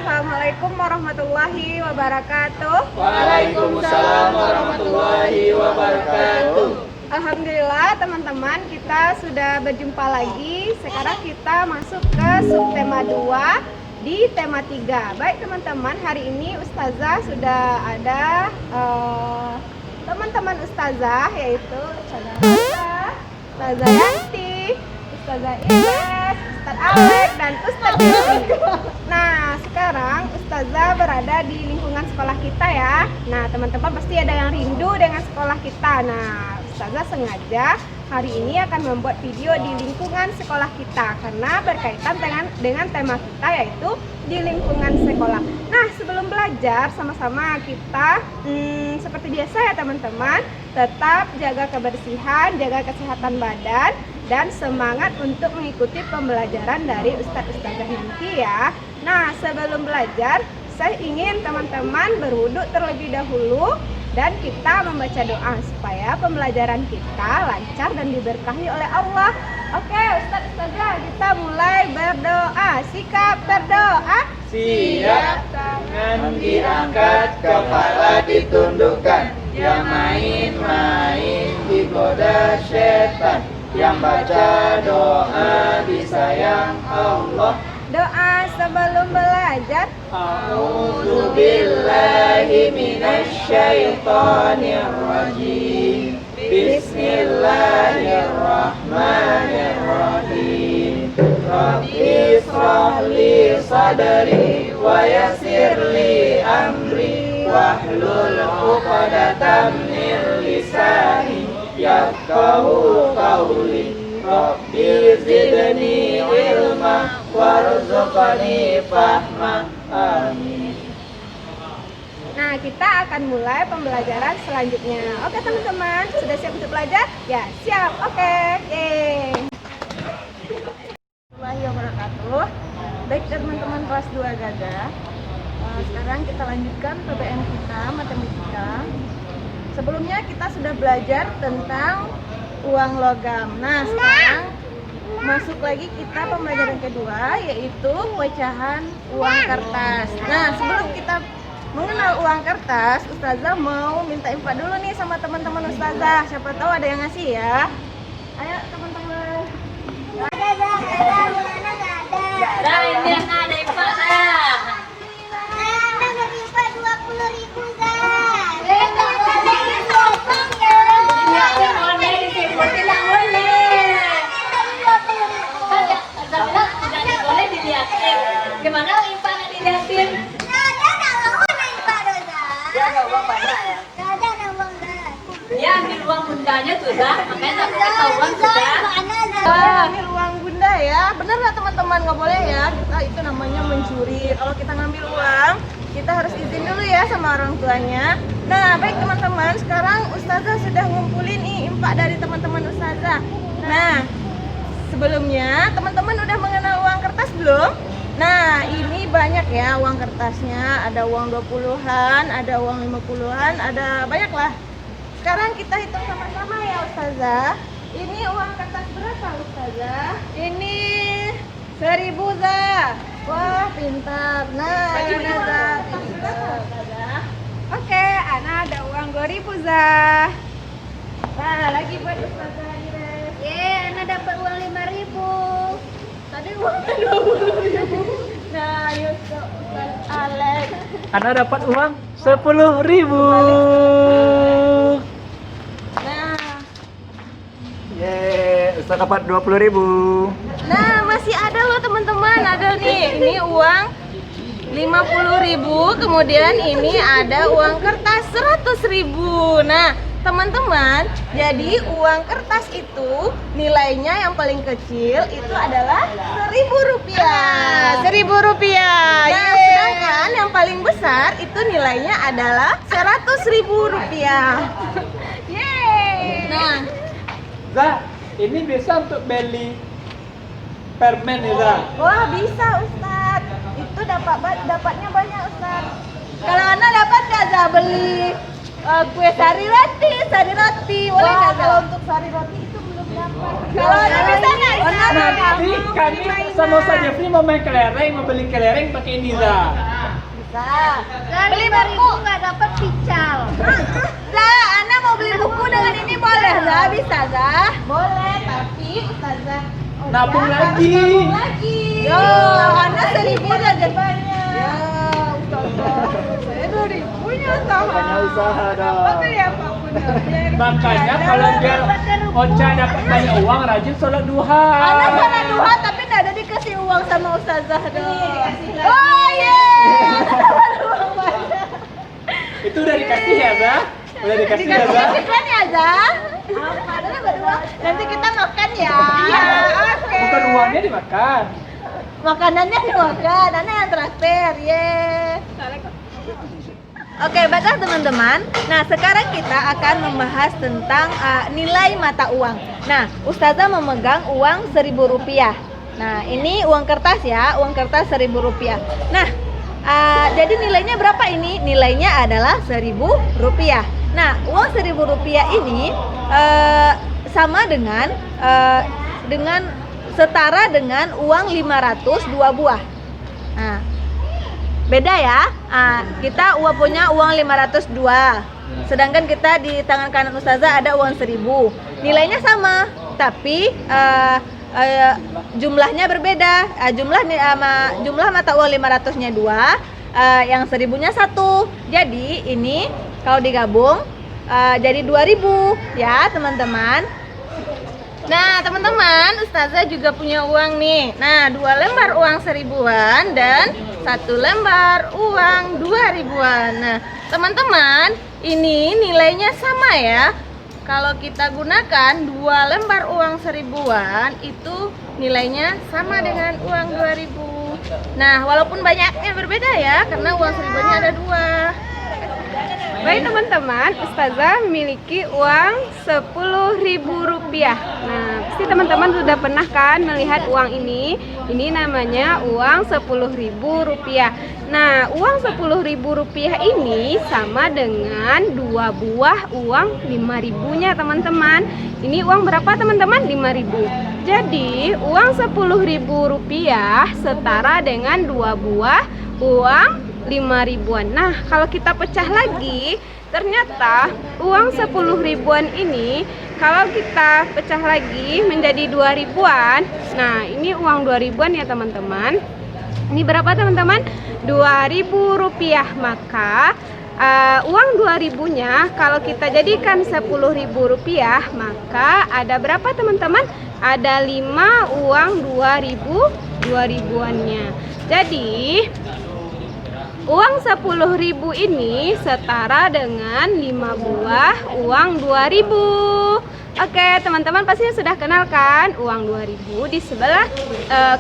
Assalamualaikum warahmatullahi wabarakatuh. Waalaikumsalam warahmatullahi wabarakatuh. Alhamdulillah teman-teman, kita sudah berjumpa lagi. Sekarang kita masuk ke subtema 2 di tema 3. Baik teman-teman, hari ini Ustazah sudah ada teman-teman Ustazah, yaitu Ustazah Rosa, Ustazah Yanti, Ustazah Ines, Ustaz Alek, dan Ustaz Desi. Nah, sekarang Ustazah berada di lingkungan sekolah kita ya. Nah, teman-teman pasti ada yang rindu dengan sekolah kita. Nah, Ustazah sengaja hari ini akan membuat video di lingkungan sekolah kita karena berkaitan dengan tema kita, yaitu di lingkungan sekolah. Nah, sebelum belajar sama-sama kita seperti biasa ya teman-teman, tetap jaga kebersihan, jaga kesehatan badan, dan semangat untuk mengikuti pembelajaran dari Ustazah nanti ya. Nah, sebelum belajar, saya ingin teman-teman berwudu terlebih dahulu dan kita membaca doa supaya pembelajaran kita lancar dan diberkahi oleh Allah. Oke, Ustazah, kita mulai berdoa. Sikap berdoa. Siap, tangan diangkat, kepala ditundukkan. Yang main-main digoda setan, yang baca doa disayang Allah. Doa sebelum belajar. A'udzubillahi minasyaitonirrajim. Bismillahirrahmanirrahim. Rabbi israh li sadri wa yassir li amri wahlul 'uqdatam min lisani yafqahu qawli. Rabbi zidni ilma warzuqni fahma. Amin. Nah, kita akan mulai pembelajaran selanjutnya. Oke teman-teman, sudah siap untuk belajar? Ya, siap. Oke. Yeay. Warahmatullahi wabarakatuh. Baik teman-teman kelas 2 Gagah. Sekarang kita lanjutkan PBN kita, matematika. Sebelumnya kita sudah belajar tentang uang logam. Nah, sekarang masuk lagi kita pembelajaran kedua, yaitu pecahan uang kertas. Nah, sebelum kita mengenal uang kertas, Ustazah mau minta info dulu nih sama teman-teman Ustazah. Siapa tahu ada yang ngasih ya. Ayo teman-teman. Nah, ini yang ada info dah. Gimana Impa nggak dilihatin? Dia nggak uang banyak ya? Dia ambil uang bundanya tuh dah, makanya nggak boleh ketahuan sudah. Ambil uang bunda ya. Bener nggak teman-teman? Nggak boleh ya. Kita itu namanya mencuri. Kalau kita ngambil uang, kita harus izin dulu ya sama orang tuanya. Nah, baik teman-teman, sekarang Ustazah sudah ngumpulin nih infak dari teman-teman Ustazah. Nah, sebelumnya teman-teman udah mengenal uang kertas belum? Nah, ini banyak ya uang kertasnya. Ada uang 20-an, ada uang 50-an, ada banyak lah. Sekarang kita hitung sama-sama ya Ustazah. Ini uang kertas berapa Ustazah? Ini 1000 Zah. Wah, pintar. Nah, ini Zah. Oke, Ana ada uang 2000 Zah. Nah, lagi buat Ustazah Ines. Ana dapat uang 5.000. Tadi uangnya 20.000. Nah, yuk Ustaz Alek. Anda dapat uang 10.000. Nah, Yeay, Ustaz dapat 20.000. nah masih ada loh teman-teman. Ada nih, ini uang 50.000. Kemudian ini ada uang kertas 100.000. Nah, teman-teman, jadi uang kertas itu nilainya yang paling kecil itu adalah Rp1.000. Rp1.000. Nah, sedangkan yang paling besar itu nilainya adalah Rp100.000. Yeay. Nah, Zah, ini bisa untuk beli permen ya Zah? wah bisa Ustaz. Itu dapatnya banyak Ustaz. Kalau Ana dapat nggak Zah beli kue sari roti boleh nggak Zah? Kalau untuk sari roti itu belum Kalau di sana, Nanti kami sama Ustaz Jeffrey mau main kelereng, mau beli kelereng pakai ini Za. Beli buku nggak dapat pical. Zah, Ana mau beli buku dengan ini boleh Zah? Bisa Zah? Boleh, tapi Ustazah Nabung lagi. Yo, Ana 1.000 aja banyak. Ya, Ustazah. Saya 2.000-nya sama. Banyak usaha dong. Apa ya apapun. Makanya kalau biar Ocha dapat banyak uang, rajin sholat duha. Ana sholat duha tapi nggak ada dikasih uang sama Ustazah dong. Oh iya. Itu udah dikasih ya Za? Udah dikasih ya Za? Kan ya Zah? Ada berdua. Nanti kita makan ya. Iya, oke. Bukan uangnya dimakan. Makanannya dimakan, Ana yang traktir, ye. Oke, baiklah teman-teman. Nah, sekarang kita akan membahas tentang nilai mata uang. Nah, Ustazah memegang uang Rp1.000. Nah, ini uang kertas ya, uang kertas Rp1.000. Nah, jadi nilainya berapa ini? Nilainya adalah Rp1.000. Nah, uang Rp1.000 ini sama dengan setara dengan uang 500 2 buah. Nah, beda ya. Kita punya uang 502. Sedangkan kita di tangan kanan Ustazah ada uang 1.000. Nilainya sama, tapi jumlahnya berbeda. Jumlah mata uang 500-nya 2, yang 1.000-nya 1. Jadi ini kalau digabung jadi 2.000 ya teman-teman. Nah teman-teman, Ustazah juga punya uang nih. Nah 2 lembar uang 1.000-an dan 1 lembar uang 2.000-an. Nah teman-teman, ini nilainya sama ya. Kalau kita gunakan 2 lembar uang 1.000-an itu nilainya sama dengan uang 2.000. Nah walaupun banyaknya berbeda ya, karena uang 1.000-nya ada 2. Baik teman-teman, Ustazah memiliki uang Rp10.000. Nah, pasti teman-teman sudah pernah kan melihat uang ini? Ini namanya uang Rp10.000. Nah, uang Rp10.000 ini sama dengan 2 buah uang 5.000-nya teman-teman. Ini uang berapa teman-teman? 5.000. Jadi, uang Rp10.000 setara dengan 2 buah uang 5.000-an. Nah, kalau kita pecah lagi, ternyata uang 10.000-an ini kalau kita pecah lagi menjadi 2.000-an. Nah, ini uang 2.000-an ya, teman-teman. Ini berapa, teman-teman? Rp2.000. Maka uang 2.000-nya kalau kita jadikan Rp10.000, maka ada berapa, teman-teman? Ada 5 uang 2.000-an-nya. Jadi uang 10.000 ini setara dengan 5 buah uang 2.000. Oke, teman-teman pastinya sudah kenal kan uang 2.000. Di sebelah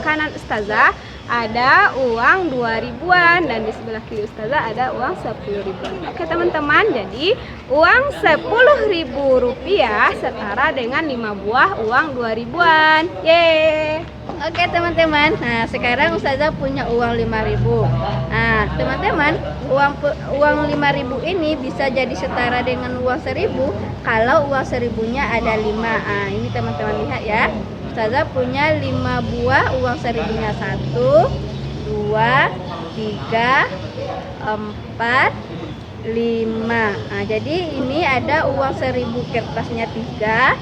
kanan Ustazah ada uang 2.000-an dan di sebelah kiri Ustazah ada uang 10.000-an. Oke, teman-teman, jadi uang Rp10.000 setara dengan 5 buah uang 2.000-an. Yeay. Oke teman-teman, nah sekarang Ustazah punya uang 5.000. Nah teman-teman, uang 5.000 ini bisa jadi setara dengan uang 1.000 kalau uang 1.000-nya ada 5. Nah ini teman-teman lihat ya, Ustazah punya 5 buah uang 1.000-nya. 1, 2, 3, 4, 5. Nah jadi ini ada uang 1.000 kertasnya 3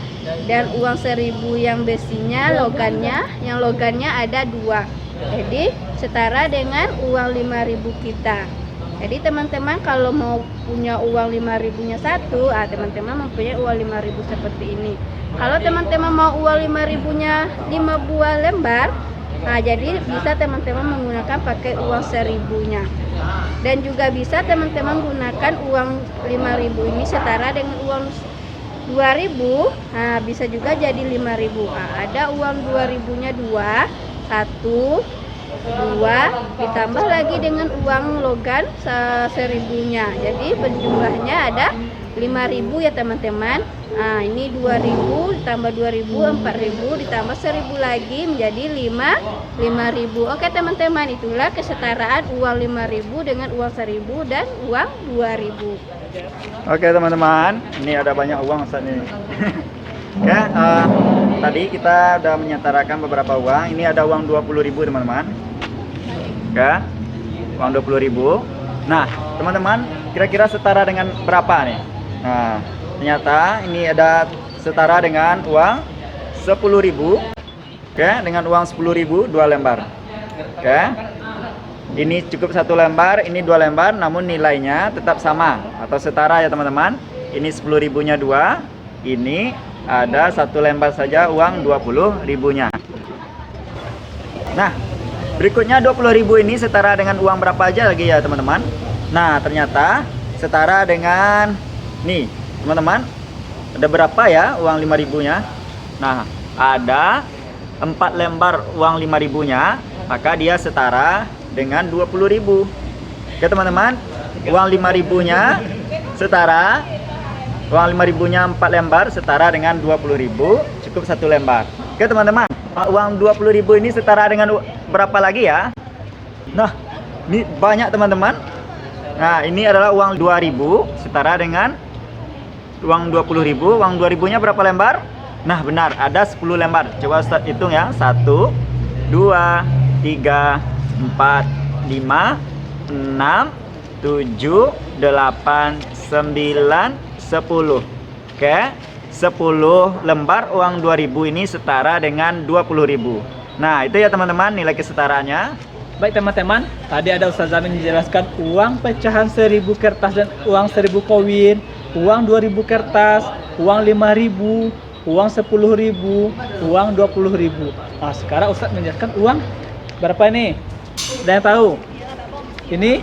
dan uang 1.000 yang besinya logannya, yang logannya ada 2. Jadi setara dengan uang 5.000 kita. Jadi teman-teman kalau mau punya uang 5.000-nya 1, teman-teman mempunyai uang 5.000 seperti ini. Kalau teman-teman mau uang 5.000-nya 5 buah lembar, jadi bisa teman-teman menggunakan pakai uang 1.000-nya. Dan juga bisa teman-teman gunakan uang 5.000 ini setara dengan uang 2.000. Nah, bisa juga jadi 5.000. Ada uang 2.000-nya 2, 1, 2 ditambah lagi dengan uang logan 1.000-nya. Jadi berjumlahnya ada 5.000 ya teman-teman. Nah, ini 2.000 ditambah 2.000, 4.000 ditambah 1.000 lagi menjadi 5.000. Oke teman-teman, itulah kesetaraan uang 5.000 dengan uang 1.000 dan uang 2.000. Oke teman-teman, ini ada banyak uang Ustaz nih. Oke, tadi kita udah menyetarakan beberapa uang. Ini ada uang 20.000 teman-teman. Oke, uang 20.000. Nah, teman-teman, kira-kira setara dengan berapa nih? Nah, ternyata ini ada setara dengan uang 10.000. Oke, dengan uang 10.000 2 lembar. Oke. Ini cukup 1 lembar, ini 2 lembar, namun nilainya tetap sama atau setara ya teman-teman. Ini 10.000-nya 2, ini ada 1 lembar saja uang 20.000-nya. Nah, berikutnya 20.000 ini setara dengan uang berapa aja lagi ya teman-teman? Nah, ternyata setara dengan nih teman-teman, ada berapa ya uang 5.000-nya? Nah, ada 4 lembar uang 5.000-nya, maka dia setara dengan 20.000. Oke teman-teman, uang 5.000-nya setara, uang 5.000-nya 4 lembar setara dengan 20.000, cukup 1 lembar. Oke teman-teman, uang 20.000 ini setara dengan berapa lagi ya? Nah, ini banyak teman-teman. Nah, ini adalah uang 2.000 setara dengan uang 20.000. Uang 2.000-nya berapa lembar? Nah, benar, ada 10 lembar. Coba Ustaz hitung ya. 1, 2, 3, 4, 5, 6, 7, 8, 9, 10. Oke, 10 lembar uang 2.000 ini setara dengan 20.000. Nah, itu ya teman-teman nilai kesetaraannya. Baik teman-teman, tadi ada Ustaz Zamin menjelaskan uang pecahan 1.000 kertas dan uang 1.000 koin, uang 2.000 kertas, uang 5.000, uang 10.000, uang 20.000. Nah, sekarang Ustaz menjelaskan uang berapa ini? Ada yang tahu? Ini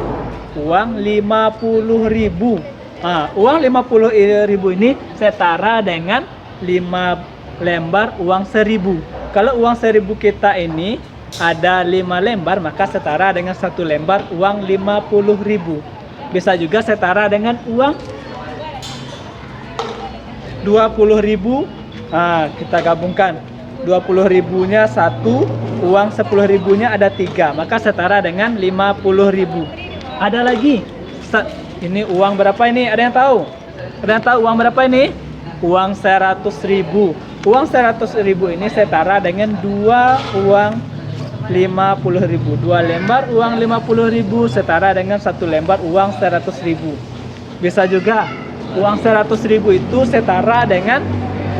uang 50.000. Nah, uang 50.000 ini setara dengan 5 lembar uang 1.000. Kalau uang 1.000 kita ini ada 5 lembar, maka setara dengan 1 lembar uang 50.000. Bisa juga setara dengan uang 20.000. Nah, kita gabungkan 20.000-nya 1, uang 10.000-nya ada 3, maka setara dengan 50.000. Ada lagi, ini uang berapa ini? Ada yang tahu? Ada yang tahu uang berapa ini? Uang 100.000. Uang 100.000 ini setara dengan 2 uang 50.000. 2 lembar uang 50.000 setara dengan 1 lembar uang 100.000. Bisa juga uang 100.000 itu setara dengan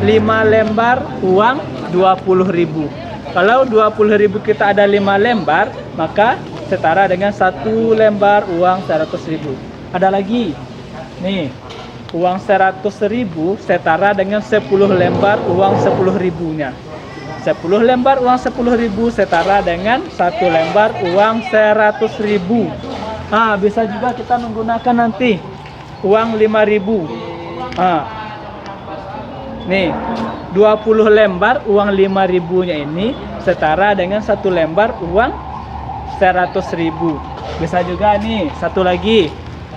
5 lembar uang 20.000. Kalau 20.000 kita ada 5 lembar, maka setara dengan 1 lembar uang 100.000. Ada lagi, nih uang 100.000 setara dengan 10 lembar uang 10.000-nya. 10 lembar uang 10.000 setara dengan 1 lembar uang 100.000. Nah, bisa juga kita menggunakan nanti uang 5.000. Nah, nih 20 lembar uang 5.000-nya ini setara dengan 1 lembar uang 100.000. Bisa juga nih satu lagi,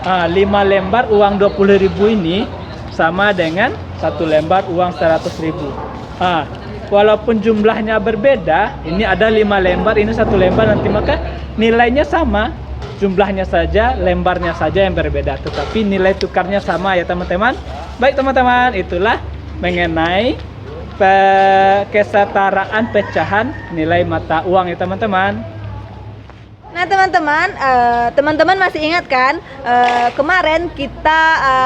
5 lembar uang 20.000 ini sama dengan 1 lembar uang 100.000. Walaupun jumlahnya berbeda, ini ada 5 lembar, ini 1 lembar nanti, maka nilainya sama, jumlahnya saja, lembarnya saja yang berbeda, tetapi nilai tukarnya sama ya teman-teman. Baik teman-teman, itulah mengenai kesetaraan pecahan nilai mata uang ya teman-teman. Nah teman-teman masih ingat kan kemarin kita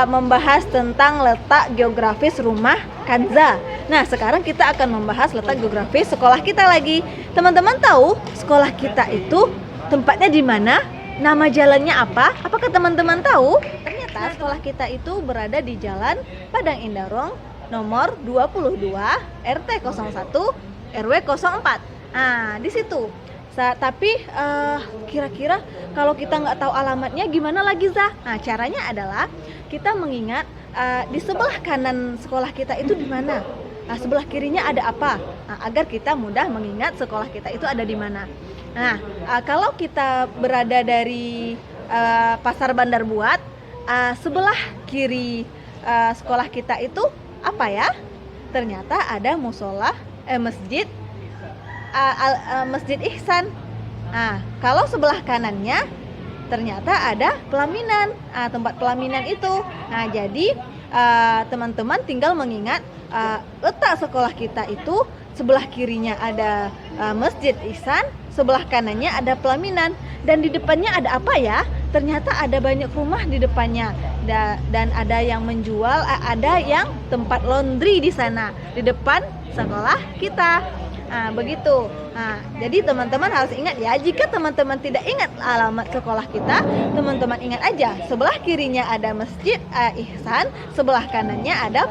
membahas tentang letak geografis rumah Kanza. Nah sekarang kita akan membahas letak geografis sekolah kita lagi. Teman-teman tahu sekolah kita itu tempatnya di mana? Nama jalannya apa? Apakah teman-teman tahu? Ternyata sekolah kita itu berada di Jalan Padang Indarong nomor 22 RT 01 RW 04. Nah di situ. Tapi kira-kira kalau kita nggak tahu alamatnya gimana lagi Zah? Nah caranya adalah kita mengingat di sebelah kanan sekolah kita itu di mana? Nah, sebelah kirinya ada apa? Nah, agar kita mudah mengingat sekolah kita itu ada di mana. Nah kalau kita berada dari Pasar Bandar Buat, sebelah kiri sekolah kita itu apa ya? Ternyata ada masjid Masjid Ihsan. Nah, kalau sebelah kanannya ternyata ada pelaminan, tempat pelaminan itu. Nah, jadi teman-teman tinggal mengingat letak sekolah kita itu sebelah kirinya ada Masjid Ihsan, sebelah kanannya ada pelaminan, dan di depannya ada apa ya? Ternyata ada banyak rumah di depannya, dan ada yang menjual, ada yang tempat laundry di sana di depan sekolah kita. Nah, begitu. Nah, jadi teman-teman harus ingat ya, jika teman-teman tidak ingat alamat sekolah kita, teman-teman ingat aja, sebelah kirinya ada Masjid Ihsan, sebelah kanannya ada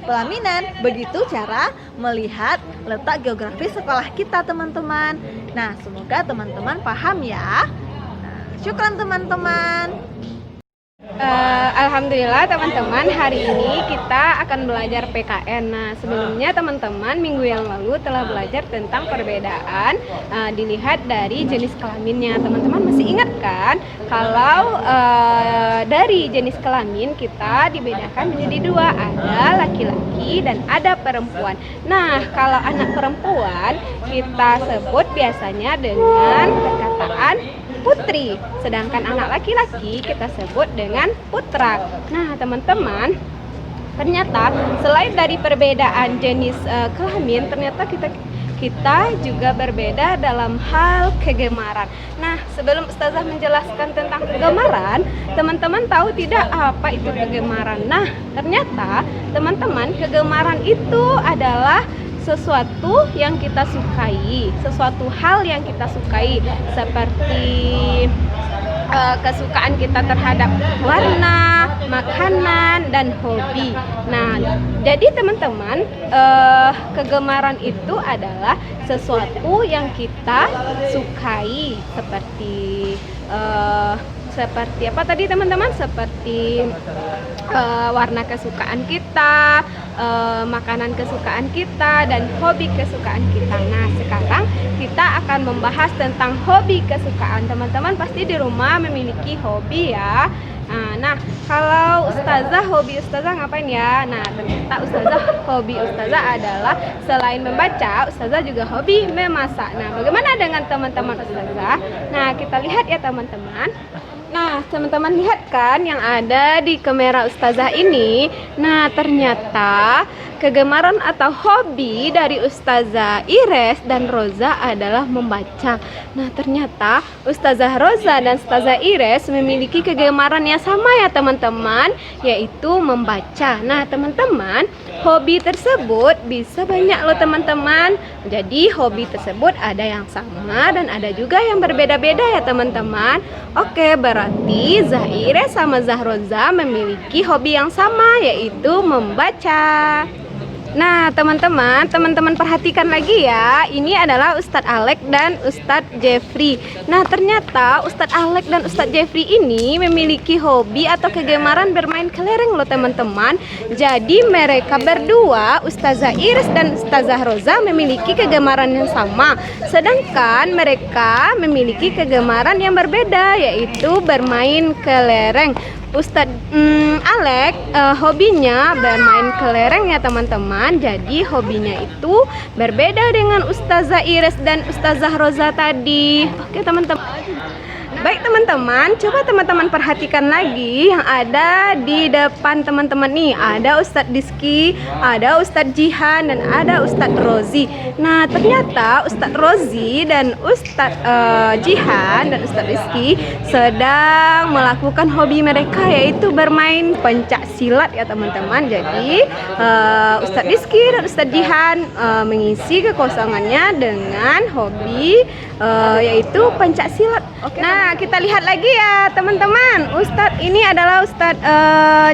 pelaminan. Begitu cara melihat letak geografis sekolah kita, teman-teman. Nah, semoga teman-teman paham ya. Nah, syukran teman-teman. Alhamdulillah teman-teman, hari ini kita akan belajar PKN. Nah, sebelumnya teman-teman minggu yang lalu telah belajar tentang perbedaan dilihat dari jenis kelaminnya. Teman-teman masih ingat kan kalau dari jenis kelamin kita dibedakan menjadi dua, ada laki-laki dan ada perempuan. Nah, kalau anak perempuan kita sebut biasanya dengan perkataan putri, sedangkan anak laki-laki kita sebut dengan putra. Nah, teman-teman, ternyata selain dari perbedaan jenis kelamin, ternyata kita juga berbeda dalam hal kegemaran. Nah, sebelum Ustazah menjelaskan tentang kegemaran, teman-teman tahu tidak apa itu kegemaran? Nah, ternyata teman-teman, kegemaran itu adalah sesuatu yang kita sukai, sesuatu hal yang kita sukai, seperti kesukaan kita terhadap warna, makanan, dan hobi. Nah, jadi teman-teman, kegemaran itu adalah sesuatu yang kita sukai, seperti apa tadi teman-teman? Seperti warna kesukaan kita, makanan kesukaan kita, dan hobi kesukaan kita. Nah, sekarang kita akan membahas tentang hobi kesukaan. Teman-teman pasti di rumah memiliki hobi ya. Nah, kalau Ustazah, hobi Ustazah ngapain ya? Nah, ternyata Ustazah, hobi Ustazah adalah selain membaca, Ustazah juga hobi memasak. Nah, bagaimana dengan teman-teman Ustazah? Nah, kita lihat ya teman-teman. Nah, teman-teman lihat kan yang ada di kamera Ustazah ini. Nah, ternyata kegemaran atau hobi dari Ustazah Ires dan Roza adalah membaca. Nah, ternyata Ustazah Roza dan Ustazah Ires memiliki kegemaran yang sama ya teman-teman, yaitu membaca. Nah, teman-teman, hobi tersebut bisa banyak loh teman-teman. Jadi hobi tersebut ada yang sama dan ada juga yang berbeda-beda ya teman-teman. Oke, berarti Zahire sama Zahroza memiliki hobi yang sama, yaitu membaca. Nah, teman-teman perhatikan lagi ya. Ini adalah Ustadz Alek dan Ustadz Jeffrey. Nah, ternyata Ustadz Alek dan Ustadz Jeffrey ini memiliki hobi atau kegemaran bermain kelereng loh teman-teman. Jadi mereka berdua, Ustazah Iris dan Ustazah Roza, memiliki kegemaran yang sama. Sedangkan mereka memiliki kegemaran yang berbeda, yaitu bermain kelereng. Ustadz Alek hobinya bermain kelereng ya teman-teman. Jadi hobinya itu berbeda dengan Ustazah Iris dan Ustazah Roza tadi. Oke teman-teman. Baik teman-teman, coba teman-teman perhatikan lagi yang ada di depan teman-teman nih. Ada Ustadz Diski, ada Ustadz Jihan, dan ada Ustadz Rozi. Nah, ternyata Ustadz Rozi dan Ustadz Jihan dan Ustadz Diski sedang melakukan hobi mereka, yaitu bermain pencak silat ya teman-teman. Jadi Ustadz Diski dan Ustadz Jihan mengisi kekosongannya dengan hobi yaitu pencak silat. Nah, kita lihat lagi ya teman-teman. Ustadz ini adalah Ustadz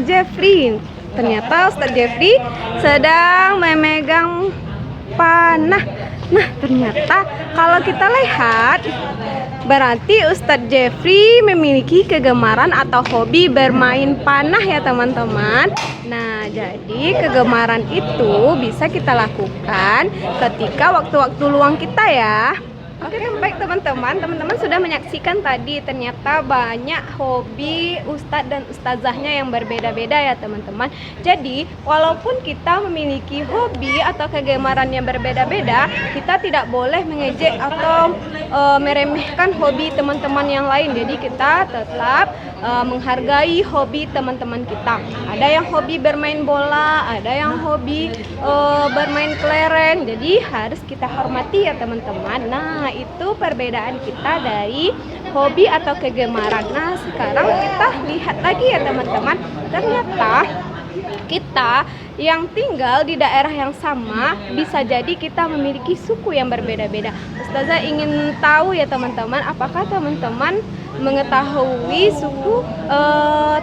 Jeffrey. Ternyata Ustadz Jeffrey sedang memegang panah. Nah, ternyata kalau kita lihat, berarti Ustadz Jeffrey memiliki kegemaran atau hobi bermain panah ya teman-teman. Nah, jadi kegemaran itu bisa kita lakukan ketika waktu-waktu luang kita ya. Oke, baik teman-teman sudah menyaksikan tadi ternyata banyak hobi ustadz dan ustazahnya yang berbeda-beda ya teman-teman. Jadi walaupun kita memiliki hobi atau kegemaran yang berbeda-beda, kita tidak boleh mengejek atau meremehkan hobi teman-teman yang lain. Jadi kita tetap menghargai hobi teman-teman kita. Ada yang hobi bermain bola, ada yang hobi bermain kelereng. Jadi harus kita hormati ya teman-teman. Nah, itu perbedaan kita dari hobi atau kegemaran. Nah, sekarang kita lihat lagi ya teman-teman. Ternyata kita yang tinggal di daerah yang sama bisa jadi kita memiliki suku yang berbeda-beda. Ustazah ingin tahu ya teman-teman, apakah teman-teman mengetahui suku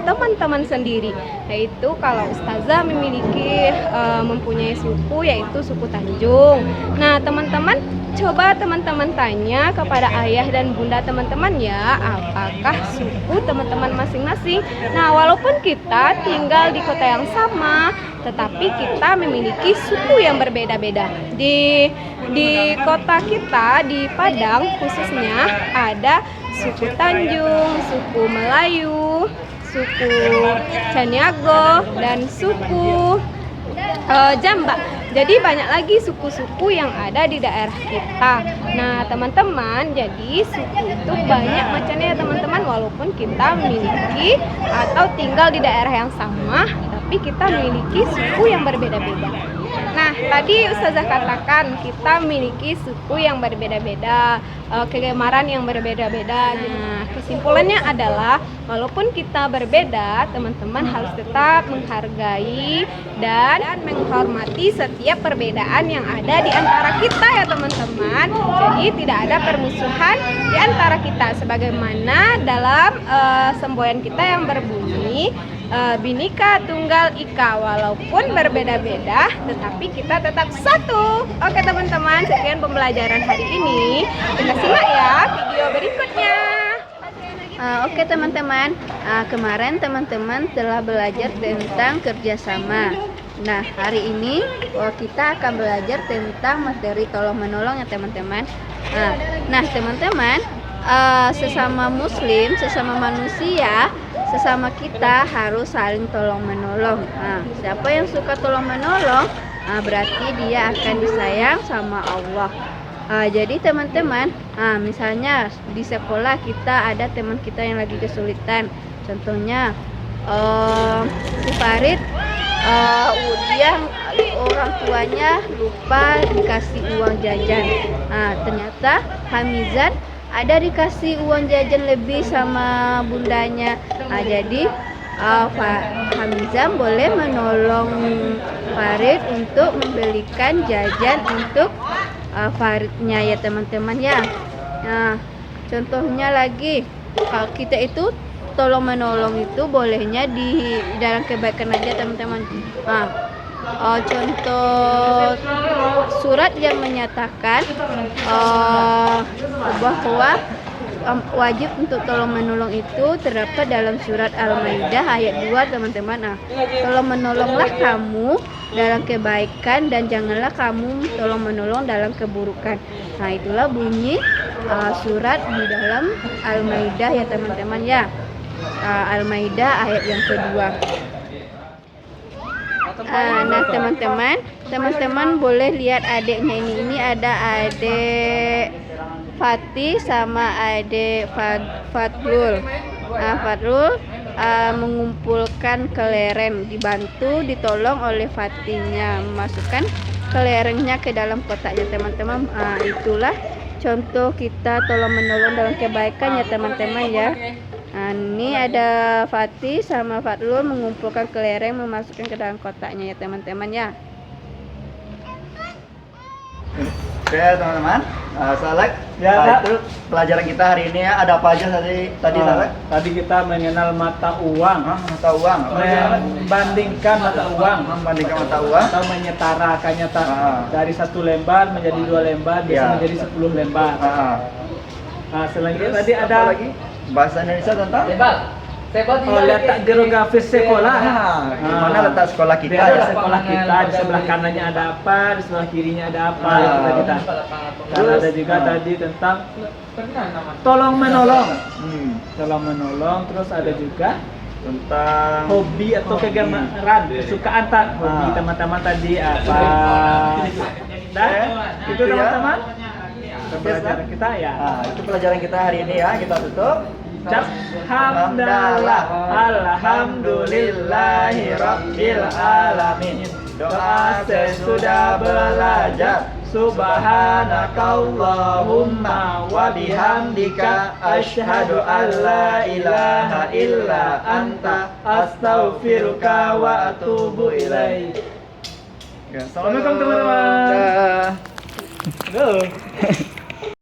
teman-teman sendiri? Yaitu kalau Ustazah mempunyai suku, yaitu suku Tanjung. Nah teman-teman, coba teman-teman tanya kepada ayah dan bunda teman-teman ya, apakah suku teman-teman masing-masing. Nah walaupun kita tinggal di kota yang sama, tetapi kita memiliki suku yang berbeda-beda. Di kota kita, di Padang khususnya, ada suku Tanjung, suku Melayu, suku Caniago, dan suku Jamba. Jadi banyak lagi suku-suku yang ada di daerah kita. Nah teman-teman, jadi suku itu banyak macamnya ya teman-teman. Walaupun kita memiliki atau tinggal di daerah yang sama, tapi kita memiliki suku yang berbeda-beda. Nah, tadi Ustazah katakan kita memiliki suku yang berbeda-beda, kegemaran yang berbeda-beda. Nah, kesimpulannya adalah walaupun kita berbeda, teman-teman harus tetap menghargai dan menghormati setiap perbedaan yang ada di antara kita ya teman-teman. Jadi tidak ada permusuhan di antara kita, sebagaimana dalam semboyan kita yang berbunyi Bhinneka Tunggal Ika, walaupun berbeda-beda tetapi kita tetap satu. Oke teman-teman, sekian pembelajaran hari ini. Kita simak ya video berikutnya. Oke teman-teman, kemarin teman-teman telah belajar tentang kerjasama. Nah hari ini kita akan belajar tentang materi tolong menolong ya teman-teman. Nah teman-teman, sesama muslim, sesama manusia, sesama kita harus saling tolong menolong. Siapa yang suka tolong menolong, berarti dia akan disayang sama Allah. Jadi teman-teman, misalnya di sekolah kita ada teman kita yang lagi kesulitan. Contohnya si Farid, dia orang tuanya lupa dikasih uang jajan. Ternyata Hamizan ada dikasih uang jajan lebih sama bundanya. Jadi Hamizan boleh menolong Farid untuk membelikan jajan untuk Faridnya ya teman-teman ya. Nah contohnya lagi, kalau kita itu tolong menolong itu bolehnya di dalam kebaikan aja teman-teman. Contoh surat yang menyatakan bahwa wajib untuk tolong menolong itu terdapat dalam surat Al-Maidah ayat 2 teman-teman. Tolong menolonglah kamu dalam kebaikan dan janganlah kamu tolong menolong dalam keburukan. Nah itulah bunyi surat di dalam Al-Maidah ya teman-teman ya. Al-Maidah ayat yang kedua. Nah teman-teman boleh lihat adiknya ini ada adik Fatih sama adik Fatrul. Fatrul mengumpulkan kelereng, ditolong oleh Fatihnya memasukkan kelerengnya ke dalam kotaknya teman-teman. Itulah contoh kita tolong menolong dalam kebaikan ya teman-teman ya. Ini ada Fatih sama Fatrul mengumpulkan kelereng memasukkan ke dalam kotaknya ya teman-teman ya. Oke teman-teman, Salek, Ya, itu pelajaran kita hari ini ya. Ada apa aja tadi Salek? Tadi kita mengenal mata uang, Mata uang. membandingkan mata uang, Membandingkan mata uang. atau menyetarakannya dari 1 lembar menjadi 2 lembar, bisa Ya. menjadi 10 lembar. Selanjutnya tadi Apa ada lagi? Bahasa Indonesia tentang letak geografis sekolah. Mana letak sekolah kita Di ya? sekolah kita, di sebelah kanannya ada apa, di sebelah kirinya ada apa, itu tadi kita. Dan ada juga tadi tentang tolong menolong. Tolong menolong, terus ada juga Tentang hobi atau kegemaran, kesukaan tak hobi teman-teman tadi apa. Dan itu Itu ya. teman-teman pembelajaran kita ya. itu pelajaran kita hari ini ya. Kita tutup. Ucap hamdalah. Alhamdulillahi rabbil alamin. Doa sesudah belajar. Subhanakallahumma wa bihamdika asyhadu an la ilaha illa anta astaghfiruka wa atubu ilaik. Assalamualaikum teman-teman. Dah. Go.